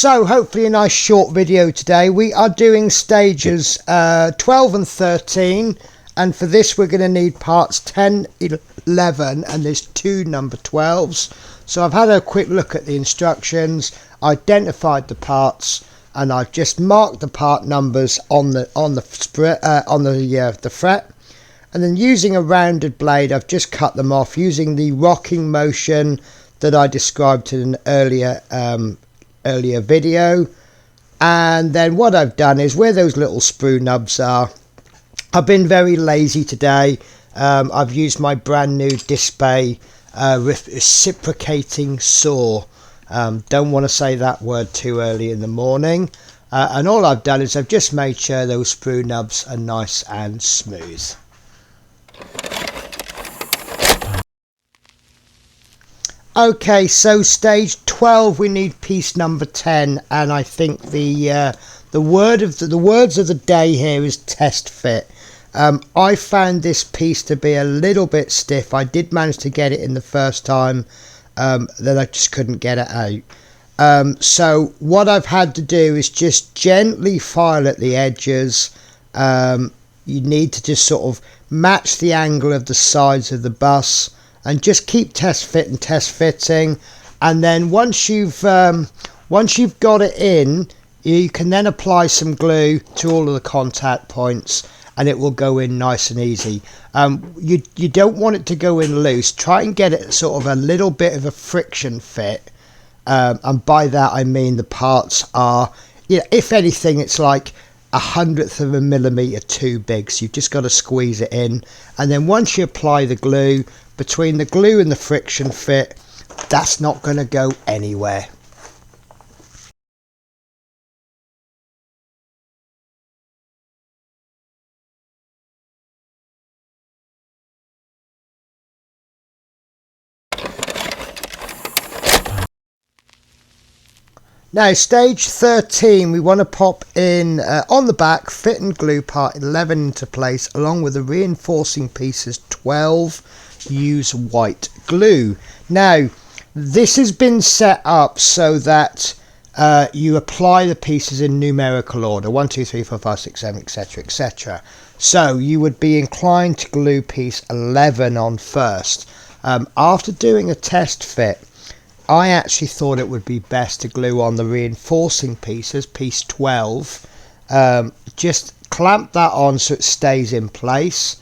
So hopefully a nice short video today. We are doing stages 12 and 13, and for this we're going to need parts 10, 11, and there's 2 number 12s. So I've had a quick look at the instructions, identified the parts, and I've just marked the part numbers on the fret, and then using a rounded blade I've just cut them off using the rocking motion that I described in an earlier video. And then what I've done is where those little sprue nubs are, I've been very lazy today. I've used my brand new Display reciprocating saw. Don't want to say that word too early in the morning. And all I've done is I've just made sure those sprue nubs are nice and smooth. Okay, so stage 12 we need piece number 10, and I think the words of the day here is test fit. I found this piece to be a little bit stiff. I did manage to get it in the first time, then I just couldn't get it out. So what I've had to do is just gently file at the edges. You need to just sort of match the angle of the sides of the bus and just keep test fitting, and then once you've got it in, you can then apply some glue to all of the contact points and it will go in nice and easy. You don't want it to go in loose. Try and get it sort of a little bit of a friction fit, and by that I mean the parts are, if anything, it's like 1/100 of a millimeter too big, so you've just got to squeeze it in. And then once you apply the glue, between the glue and the friction fit, that's not going to go anywhere. Now stage 13, we want to pop in on the back, fit and glue part 11 into place along with the reinforcing pieces 12. Use white glue. Now this has been set up so that you apply the pieces in numerical order, 1 2 3 4 5 6 7, etc, etc. So you would be inclined to glue piece 11 on first. After doing a test fit, I actually thought it would be best to glue on the reinforcing pieces, piece 12. Just clamp that on so it stays in place.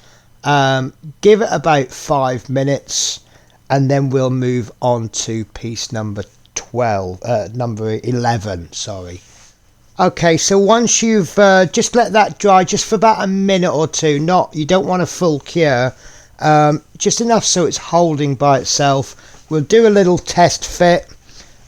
Give it about 5 minutes, and then we'll move on to piece number 11, sorry. Okay, so once you've just let that dry just for about a minute or two, you don't want a full cure, just enough so it's holding by itself. We'll do a little test fit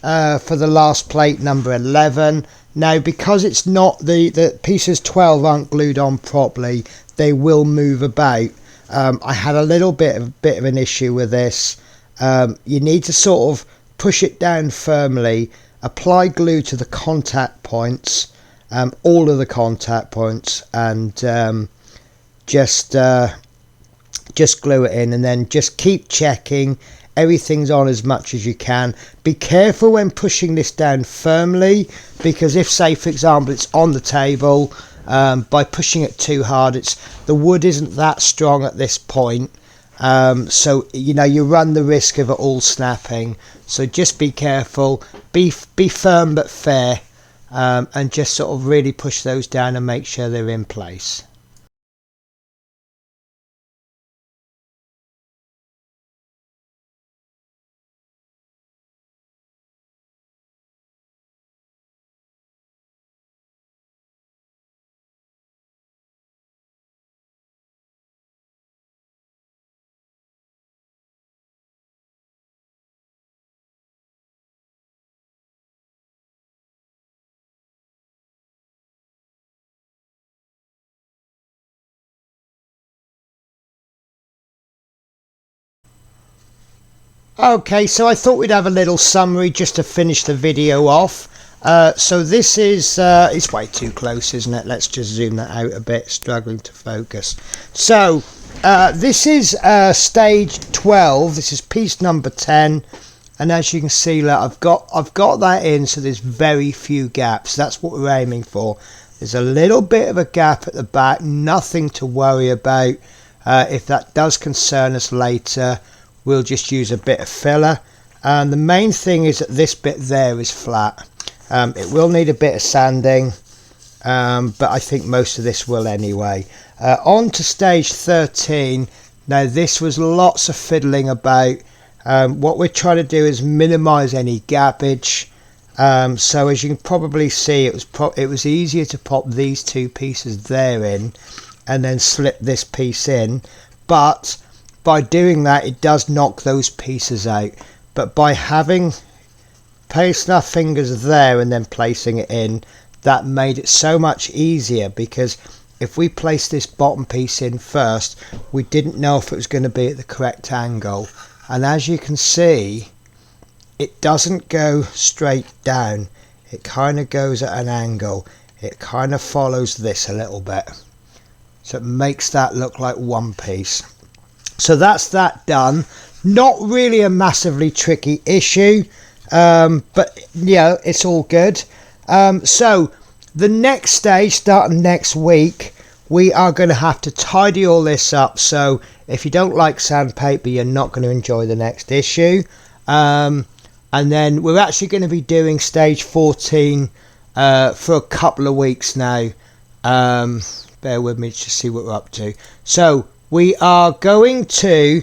for the last plate, number 11. Now, because it's not the pieces 12 aren't glued on properly, they will move about. I had a little bit of an issue with this. You need to sort of push it down firmly, apply glue to the contact points, all of the contact points, and just glue it in, and then just keep checking everything's on as much as you can. Be careful when pushing this down firmly, because if, say for example, it's on the table, by pushing it too hard, the wood isn't that strong at this point, so you run the risk of it all snapping. So just be careful, be firm but fair, and just sort of really push those down and make sure they're in place. Okay, so I thought we'd have a little summary just to finish the video off. So this is, it's way too close, isn't it? Let's just zoom that out a bit, struggling to focus. So this is stage 12, this is piece number 10. and as you can see, look, I've got that in, so there's very few gaps. That's what we're aiming for. There's a little bit of a gap at the back, nothing to worry about. If that does concern us later, we'll just use a bit of filler. And the main thing is that this bit there is flat. It will need a bit of sanding, but I think most of this will anyway. On to stage 13. Now this was lots of fiddling about. What we're trying to do is minimize any gappage. So as you can probably see, it was easier to pop these two pieces there in and then slip this piece in, but by doing that it does knock those pieces out. But by placing our fingers there and then placing it in, that made it so much easier, because if we placed this bottom piece in first, we didn't know if it was going to be at the correct angle, and as you can see, it doesn't go straight down. It kind of goes at an angle. It kind of follows this a little bit, so it makes that look like one piece. So that's that done. Not really a massively tricky issue, but yeah, it's all good. So the next stage, starting next week, we are going to have to tidy all this up. So if you don't like sandpaper, you're not going to enjoy the next issue. And then we're actually going to be doing stage 14 for a couple of weeks now. Bear with me to see what we're up to. So we are going to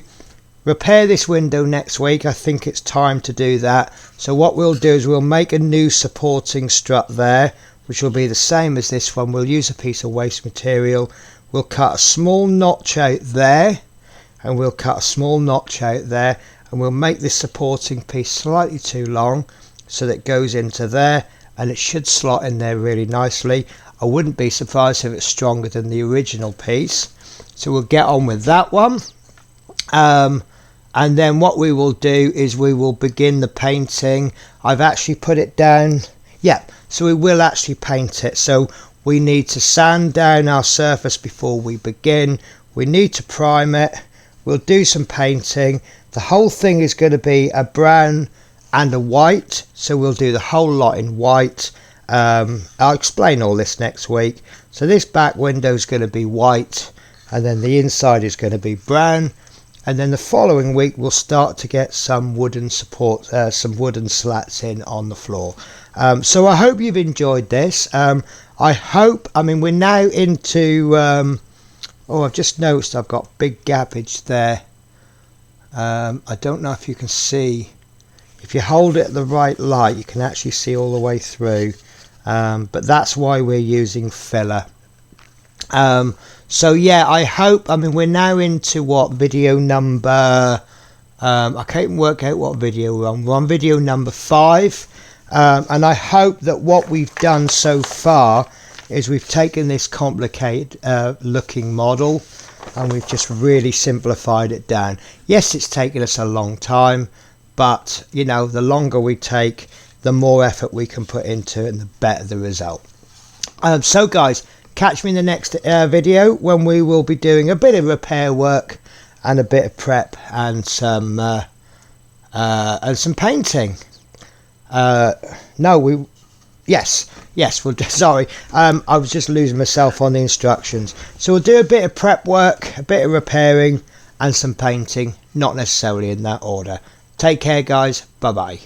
repair this window next week. I think it's time to do that. So what we'll do is we'll make a new supporting strut there, which will be the same as this one. We'll use a piece of waste material. We'll cut a small notch out there, and we'll cut a small notch out there, and we'll make this supporting piece slightly too long so that it goes into there, and it should slot in there really nicely. I wouldn't be surprised if it's stronger than the original piece. So we'll get on with that one. And then what we will do is we will begin the painting. I've actually put it down. Yeah, so we will actually paint it. So we need to sand down our surface before we begin. We need to prime it. We'll do some painting. The whole thing is going to be a brown and a white, so we'll do the whole lot in white. I'll explain all this next week. So this back window is going to be white, and then the inside is going to be brown, and then the following week we'll start to get some wooden support, some wooden slats in on the floor. So I hope you've enjoyed this. I mean, we're now into oh, I've just noticed I've got big gappage there. I don't know if you can see. If you hold it at the right light, you can actually see all the way through. But that's why we're using filler. So yeah, I mean, we're now into what, video number, I can't even work out what video we're on. We're on video number 5. And I hope that what we've done so far is we've taken this complicated looking model and we've just really simplified it down. Yes, it's taken us a long time, but you know, the longer we take, the more effort we can put into it and the better the result. So guys, catch me in the next video when we will be doing a bit of repair work and a bit of prep and some painting. Yes, well, sorry, I was just losing myself on the instructions. So we'll do a bit of prep work, a bit of repairing and some painting, not necessarily in that order. Take care guys, bye bye.